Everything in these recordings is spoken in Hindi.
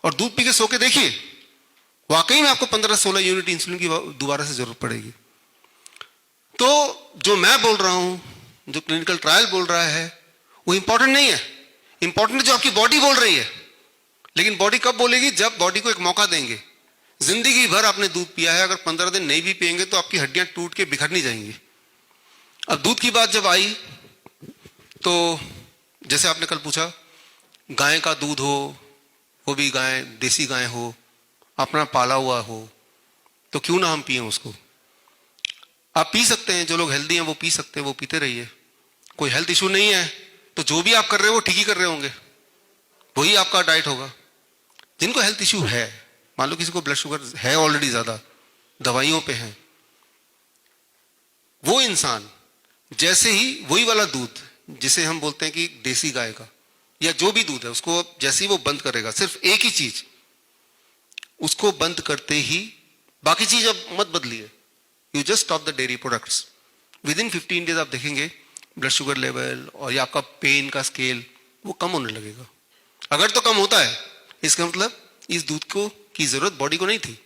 और दूध पी के सो के देखिए, वाकई में आपको 15-16 यूनिट इंसुलिन की दोबारा से जरूरत पड़ेगी। तो जो मैं बोल रहा हूं, जो क्लिनिकल ट्रायल बोल रहा है, वो इंपॉर्टेंट नहीं है। इंपॉर्टेंट जो आपकी बॉडी बोल रही है। लेकिन बॉडी कब बोलेगी? जब बॉडी को एक मौका देंगे। जिंदगी भर आपने दूध पिया है, अगर 15 दिन नहीं भी पिएंगे तो आपकी हड्डियां टूट के बिखर नहीं जाएंगी। अब दूध की बात जब आई तो जैसे आपने कल पूछा, गाय का दूध हो, वो भी गाय देसी गाय हो, अपना पाला हुआ हो, तो क्यों ना हम पिए उसको। आप पी सकते हैं, जो लोग हेल्दी हैं वो पी सकते हैं, वो पीते रहिए। कोई हेल्थ इशू नहीं है तो जो भी आप कर रहे हो वो ठीक ही कर रहे होंगे, वही आपका डाइट होगा। जिनको हेल्थ इशू है, मान लो किसी को ब्लड शुगर है ऑलरेडी ज्यादा, दवाइयों पे है, वो इंसान जैसे ही वही वाला दूध जिसे हम बोलते हैं कि देसी गाय का या जो भी दूध है, उसको जैसे ही वो बंद करेगा, सिर्फ एक ही चीज, उसको बंद करते ही बाकी चीज अब मत बदलिए, you just stop the dairy products. With in 15 days आप देखेंगे ब्लड शुगर लेवल और या आपका पेन का स्केल वो कम होने लगेगा। अगर तो कम होता है, इसका मतलब इस दूध को की जरूरत बॉडी को नहीं थी।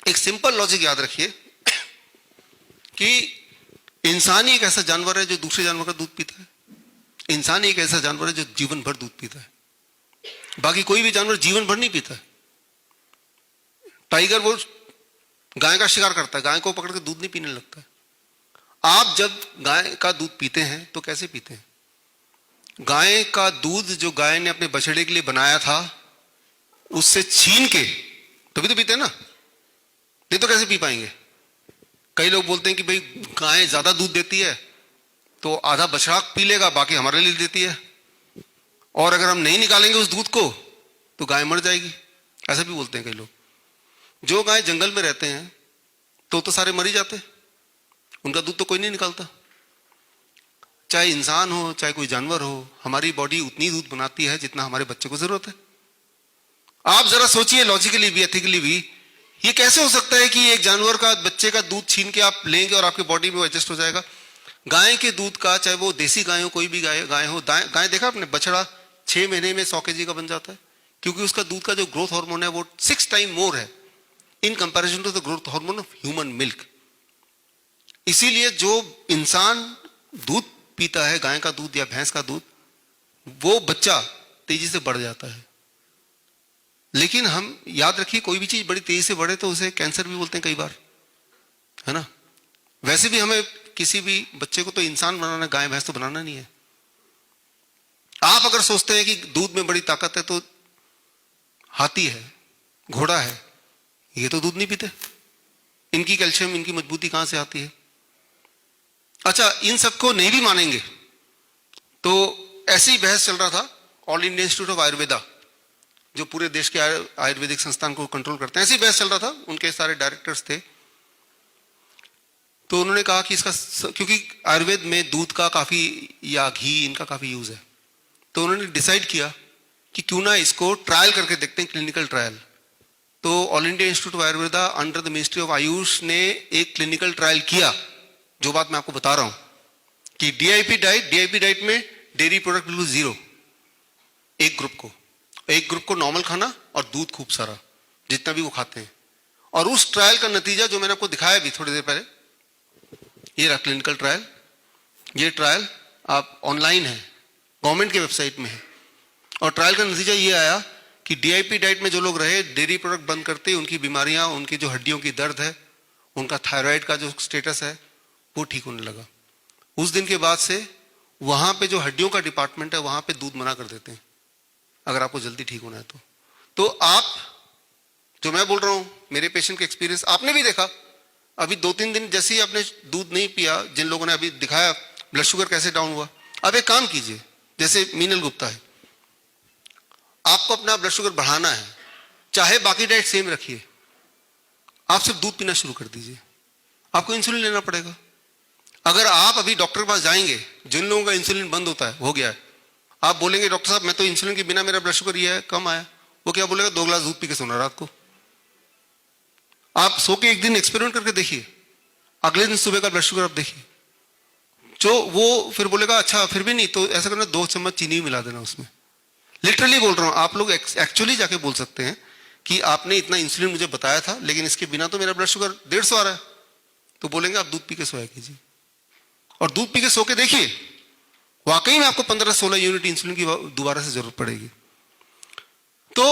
एक सिंपल लॉजिक याद रखिए कि इंसान ही एक ऐसा जानवर है जो दूसरे जानवर का दूध पीता है। इंसान ही एक ऐसा जानवर है जो जीवन भर दूध पीता है, बाकी कोई भी जानवर जीवन भर नहीं पीता है। टाइगर वो गाय का शिकार करता है, गाय को पकड़ के दूध नहीं पीने लगता है। आप जब गाय का दूध पीते हैं तो कैसे पीते हैं? गाय का दूध जो गाय ने अपने बछड़े के लिए बनाया था, उससे छीन के तभी तो पीते हैं ना, नहीं तो कैसे पी पाएंगे? कई लोग बोलते हैं कि भाई गाय ज्यादा दूध देती है तो आधा बछड़ा पी लेगा, बाकी हमारे लिए देती है, और अगर हम नहीं निकालेंगे उस दूध को तो गाय मर जाएगी, ऐसा भी बोलते हैं कई लोग। जो गाय जंगल में रहते हैं तो सारे मर ही जाते हैं, उनका दूध तो कोई नहीं निकालता। चाहे इंसान हो चाहे कोई जानवर हो, हमारी बॉडी उतनी दूध बनाती है जितना हमारे बच्चे को जरूरत है। आप जरा सोचिए लॉजिकली भी, एथिकली भी, ये कैसे हो सकता है कि एक जानवर का बच्चे का दूध छीन के आप लेंगे और आपकी बॉडी में एडजस्ट हो जाएगा? गाय के दूध का, चाहे वो देसी गाय हो, कोई भी गाय हो, गाय देखा आपने, बछड़ा 6 महीने में 100 kg का बन जाता है, क्योंकि उसका दूध का जो ग्रोथ हार्मोन है वो 6 टाइम मोर है in comparison to the growth hormone of human milk. इसीलिए जो इंसान दूध पीता है, गाय का दूध या भैंस का दूध, वो बच्चा तेजी से बढ़ जाता है। लेकिन हम याद रखिए, कोई भी चीज बड़ी तेजी से बढ़े तो उसे कैंसर भी बोलते हैं कई बार, है ना। वैसे भी हमें किसी भी बच्चे को तो इंसान बनाना, गाय भैंस तो बनाना नहीं है। आप अगर सोचते हैं कि दूध में बड़ी ताकत है तो हाथी है, घोड़ा है, ये तो दूध नहीं पीते, इनकी कैल्शियम, इनकी मजबूती कहां से आती है? अच्छा, इन सबको नहीं भी मानेंगे तो ऐसी बहस चल रहा था all India institute of Ayurveda, जो पूरे देश के आयुर्वेदिक संस्थान को कंट्रोल करते हैं, ऐसी बहस चल रहा था, उनके सारे डायरेक्टर्स थे। तो उन्होंने कहा कि इसका, क्योंकि आयुर्वेद में दूध का काफी या घी इनका काफी यूज है, तो उन्होंने डिसाइड किया कि क्यों ना इसको ट्रायल करके देखते हैं, क्लिनिकल ट्रायल। तो all India institute of Ayurveda under the ministry of Ayush ने एक क्लिनिकल ट्रायल किया, जो बात मैं आपको बता रहा हूं कि डीआईपी डाइट में डेयरी प्रोडक्ट बिल्कुल 0, एक ग्रुप को नॉर्मल खाना और दूध खूब सारा, जितना भी वो खाते हैं। और उस ट्रायल का नतीजा जो मैंने आपको दिखाया भी थोड़ी देर पहले, ये रहा क्लिनिकल ट्रायल। ये ट्रायल आप ऑनलाइन है, गवर्नमेंट की वेबसाइट में है, और ट्रायल का नतीजा ये आया कि डीआईपी डाइट में जो लोग रहे, डेयरी प्रोडक्ट बंद करते, उनकी बीमारियां, उनकी जो हड्डियों की दर्द है, उनका थायराइड का जो स्टेटस है वो ठीक होने लगा। उस दिन के बाद से वहां पे जो हड्डियों का डिपार्टमेंट है, वहां पे दूध मना कर देते हैं अगर आपको जल्दी ठीक होना है तो आप, जो मैं बोल रहा हूं, मेरे पेशेंट के एक्सपीरियंस आपने भी देखा। अभी 2-3 दिन जैसे ही आपने दूध नहीं पिया, जिन लोगों ने अभी दिखाया ब्लड शुगर कैसे डाउन हुआ, अब एक काम कीजिए, जैसे मीनल गुप्ता है, आपको अपना ब्लड शुगर बढ़ाना है, चाहे बाकी डाइट सेम रखिए, आप सिर्फ दूध पीना शुरू कर दीजिए, आपको इंसुलिन लेना पड़ेगा। अगर आप अभी डॉक्टर के पास जाएंगे, जिन लोगों का इंसुलिन बंद होता है, हो गया है, आप बोलेंगे डॉक्टर साहब मैं तो इंसुलिन के बिना मेरा ब्लड शुगर ये है, कम आया, वो क्या बोलेगा? 2 गिलास दूध पी के सोना रात को। आप सो के एक दिन एक्सपेरिमेंट करके देखिए, अगले दिन सुबह का ब्लड शुगर आप देखिए, जो वो फिर बोलेगा अच्छा फिर भी नहीं, तो ऐसा करना 2 चम्मच चीनी मिला देना उसमें, लिटरली बोल रहा हूं, आप लोग एक्चुअली जाके बोल सकते हैं कि आपने इतना इंसुलिन मुझे बताया था, लेकिन इसके बिना तो मेरा ब्लड शुगर 150 आ रहा है। तो बोलेंगे आप दूध पी के सोया कीजिए, और दूध पी के सो के देखिए, वाकई में आपको 15-16 यूनिट इंसुलिन की दोबारा से जरूरत पड़ेगी। तो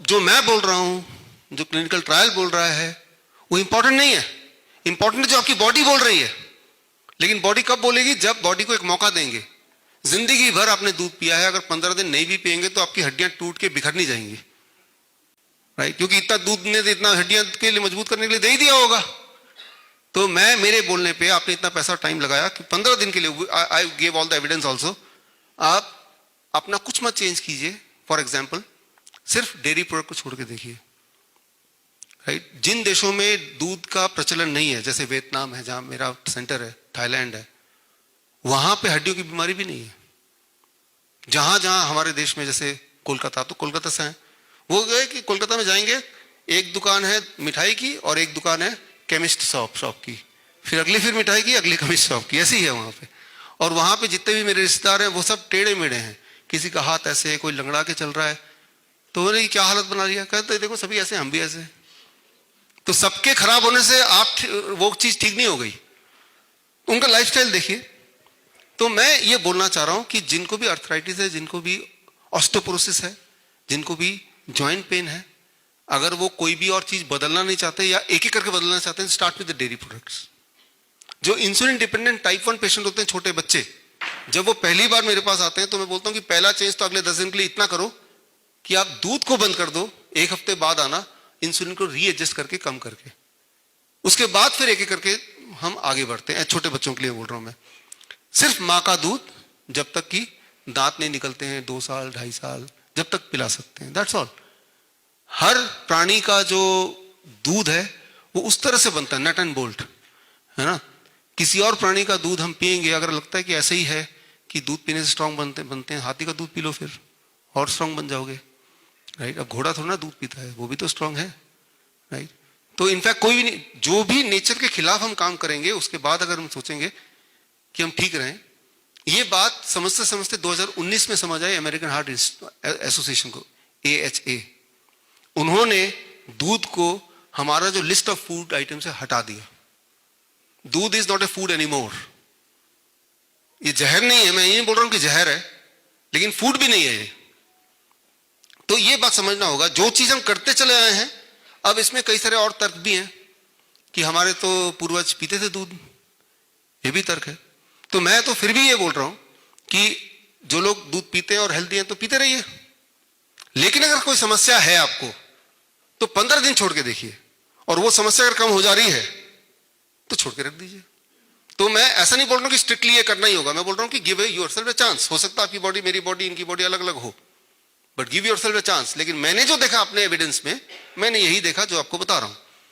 जो मैं बोल रहा हूं, जो क्लिनिकल ट्रायल बोल रहा है, वो इंपॉर्टेंट नहीं है। इंपॉर्टेंट जो आपकी बॉडी बोल रही है। लेकिन बॉडी कब बोलेगी? जब बॉडी को एक मौका देंगे। जिंदगी भर आपने दूध पिया है, अगर 15 दिन नहीं भी पिएंगे तो आपकी हड्डियां टूट के बिखर नहीं जाएंगी, राइट? क्योंकि इतना दूध ने तो इतना हड्डियां के लिए मजबूत करने के लिए दे ही दिया होगा। तो मैं, मेरे बोलने पे आपने इतना पैसा टाइम लगाया कि 15 दिन के लिए, I give all the evidence also, आप अपना कुछ मत चेंज कीजिए। फॉर एग्जाम्पल, सिर्फ डेयरी प्रोडक्ट को छोड़ के देखिए, राइट? जिन देशों में दूध का प्रचलन नहीं है, जैसे वियतनाम है जहां मेरा सेंटर है, थाईलैंड है, वहां पे हड्डियों की बीमारी भी नहीं है। जहां जहां हमारे देश में, जैसे कोलकाता, तो कोलकाता से हैं, वो गए कि कोलकाता में जाएंगे, एक दुकान है मिठाई की और एक दुकान है केमिस्ट शॉप की, फिर अगली फिर मिठाई की, अगली केमिस्ट शॉप की, ऐसी ही है वहां पे। और वहां पे जितने भी मेरे रिश्तेदार हैं वो सब टेढ़े मेढ़े हैं, किसी का हाथ ऐसे है, कोई लंगड़ा के चल रहा है। तो उन्होंने क्या हालत बना लिया, कहते देखो सभी ऐसे, हम भी ऐसे। तो सबके खराब होने से आप वो चीज ठीक नहीं हो गई, उनका लाइफस्टाइल देखिए। तो मैं ये बोलना चाह रहा हूं कि जिनको भी अर्थराइटिस है, जिनको भी ऑस्टियोपोरोसिस है, जिनको भी जॉइंट पेन है, अगर वो कोई भी और चीज बदलना नहीं चाहते या एक एक करके बदलना चाहते हैं, start with the dairy products. जो इंसुलिन डिपेंडेंट टाइप 1 पेशेंट होते हैं, छोटे बच्चे, जब वो पहली बार मेरे पास आते हैं तो मैं बोलता हूं कि पहला चेंज तो अगले 10 दिन के लिए इतना करो कि आप दूध को बंद कर दो, एक हफ्ते बाद आना इंसुलिन को रीएडजस्ट करके, कम करके, उसके बाद फिर एक एक करके हम आगे बढ़ते हैं। छोटे बच्चों के लिए बोल रहा हूं मैं। सिर्फ मां का दूध जब तक कि दांत नहीं निकलते हैं, 2 साल 2.5 साल, जब तक पिला सकते हैं, दैट्स ऑल। हर प्राणी का जो दूध है वो उस तरह से बनता है, नट एंड बोल्ट, है ना? किसी और प्राणी का दूध हम पिएंगे, अगर लगता है कि ऐसे ही है कि दूध पीने से स्ट्रांग बनते हैं, हाथी का दूध पी लो फिर और स्ट्रांग बन जाओगे, राइट? अब घोड़ा थोड़ा ना दूध पीता है, वो भी तो स्ट्रांग है, राइट? तो इनफैक्ट कोई भी नहीं, जो भी नेचर के खिलाफ हम काम करेंगे, उसके बाद अगर हम सोचेंगे कि हम ठीक रहें, ये बात समझते समझते 2019 में समझ आई अमेरिकन हार्ट एसोसिएशन को, AHA। उन्होंने दूध को हमारा जो लिस्ट ऑफ फूड आइटम से हटा दिया। दूध is not a food anymore. ये जहर नहीं है, मैं ये नहीं बोल रहा हूं कि जहर है, लेकिन फूड भी नहीं है ये। तो ये बात समझना होगा, जो चीज हम करते चले आए हैं, अब इसमें कई सारे और तर्क भी हैं कि हमारे तो पूर्वज पीते थे दूध, ये भी तर्क है। तो मैं तो फिर भी ये बोल रहा हूं कि जो लोग दूध पीते हैं और हेल्दी हैं तो पीते रहिए, लेकिन अगर कोई समस्या है आपको तो 15 दिन छोड़ के देखिए, और वो समस्या अगर कम हो जा रही है तो छोड़ के रख दीजिए। तो मैं ऐसा नहीं बोल रहा हूं कि स्ट्रिक्टली ये करना ही होगा, मैं बोल रहा हूं कि गिव योरसेल्फ अ चांस। हो सकता है आपकी बॉडी, मेरी बॉडी, इनकी बॉडी अलग अलग हो, but give yourself a chance. लेकिन मैंने जो देखा अपने एविडेंस में, मैंने यही देखा जो आपको बता रहा हूं।